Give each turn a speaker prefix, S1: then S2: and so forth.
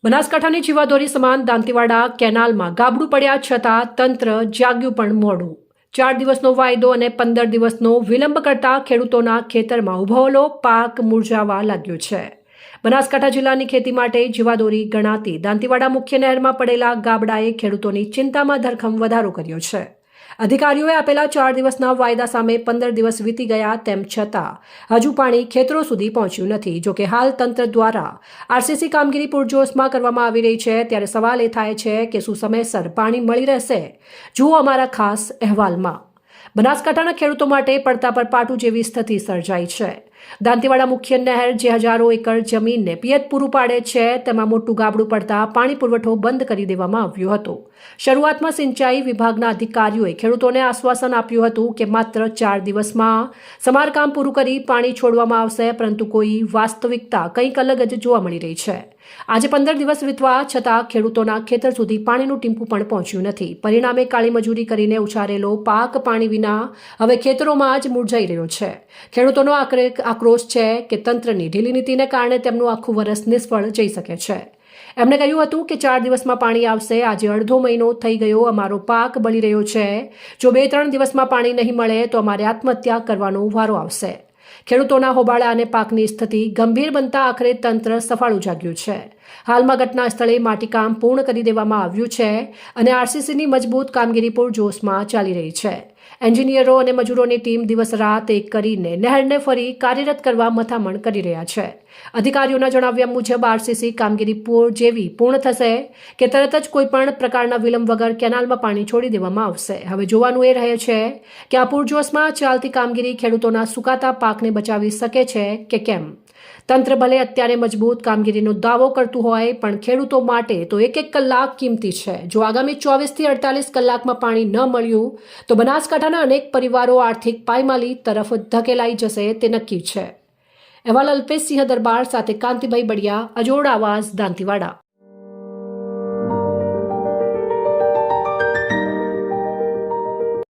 S1: બનાસકાંઠાની જીવાદોરી સમાન દાંતીવાડા કેનાલમાં ગાબડું પડ્યા છતાં તંત્ર જાગ્યું પણ મોડું। 4 દિવસનો વાયદો અને 15 દિવસનો વિલંબ કરતા ખેડૂતોના ખેતરમાં ઉભવેલો પાક મુરઝાવા લાગ્યો છે। બનાસકાંઠા જિલ્લાની ખેતી માટે જીવાદોરી ગણાતી દાંતીવાડા મુખ્ય નહેરમાં પડેલા ગાબડાએ ખેડૂતોની ચિંતામાં ધરખમ વધારો કર્યો છે। અધિકારીઓએ આપેલા 4 દિવસના વાયદા સામે 15 દિવસ વીતી ગયા તેમ છતાં હજુ પાણી ખેતરો સુધી પહોંચ્યું નથી। જો કે હાલ તંત્ર દ્વારા આરસીસી કામગીરી પૂરજોશમાં કરવામાં આવી રહી છે, ત્યારે સવાલ એ થાય છે કે શું સમયસર પાણી મળી રહેશે? જુઓ અમારા ખાસ અહેવાલમાં। બનાસકાંઠાના ખેડૂતો માટે પડતા પર પાટું જેવી સ્થિતિ સર્જાઈ છે। દાંતીવાડા મુખ્ય નહેર જે હજારો એકર જમીનને પિયત પૂરું પાડે છે, તેમાં મોટું ગાબડું પડતા પાણી પુરવઠો બંધ કરી દેવામાં આવ્યો હતો। શરૂઆતમાં સિંચાઈ વિભાગના અધિકારીઓએ ખેડૂતોને આશ્વાસન આપ્યું હતું કે માત્ર 4 દિવસમાં સમારકામ પૂરું કરી પાણી છોડવામાં આવશે, પરંતુ કોઈ વાસ્તવિકતા કંઈક અલગ જ જોવા મળી રહી છે। આજે 15 દિવસ વીતવા છતાં ખેડૂતોના ખેતર સુધી પાણીનું ટીમ્પું પણ પહોંચ્યું નથી। પરિણામે કાળી મજૂરી કરીને ઉછારેલો પાક પાણી વિના હવે ખેતરોમાં જ મુરઝાઈ રહ્યો છે। ખેડૂતોનો આક્રોશ છે કે તંત્રની ઢીલી નીતિને કારણે તેમનું આખું વર્ષ નિષ્ફળ જઈ શકે છે। એમણે કહ્યું હતું કે 4 દિવસમાં પાણી આવશે। આજે અડધો મહિનો થઈ ગયો, અમારો પાક બળી રહ્યો છે। જો 2-3 દિવસમાં પાણી નહીં મળે તો અમારે આત્મહત્યા કરવાનો વારો આવશે। ખેડૂતોના હોબાળા અને પાકની સ્થિતિ ગંભીર બનતા આખરે તંત્ર સફાળું જાગ્યું છે। હાલમાં ઘટના સ્થળે માટીકામ પૂર્ણ કરી દેવામાં આવ્યું છે અને આરસીસીની મજબૂત કામગીરી પૂરજોશમાં ચાલી રહી છે। એન્જિનિયરો અને મજૂરોની ટીમ દિવસ રાત એક કરીને નહેરને ફરી કાર્યરત કરવા મથામણ કરી રહ્યા છે। અધિકારીઓના જણાવ્યા મુજબ આરસીસી કામગીરી જેવી પૂર્ણ થશે કે તરત જ કોઈપણ પ્રકારના વિલંબ વગર કેનાલમાં પાણી છોડી દેવામાં આવશે। હવે જોવાનું એ રહે છે કે આ પૂરજોશમાં ચાલતી કામગીરી ખેડૂતોના સુકાતા પાકને બચાવી શકે છે કે કેમ। તંત્ર ભલે અત્યારે મજબૂત કામગીરીનો દાવો કરતું હોય, પણ ખેડૂતો માટે તો એક કલાક કિંમતી છે। જો આગામી 24 થી 48 કલાકમાં પાણી ન મળ્યું તો બનાસકાંઠાના અનેક પરિવારો આર્થિક પાયમાલી તરફ ધકેલાઈ જશે તે નક્કી છે। અહેવાલ અલ્પેશ સિંહ દરબાર સાથે કાંતિભાઈ બળિયા, અજોડ આવાઝ, દાંતીવાડા।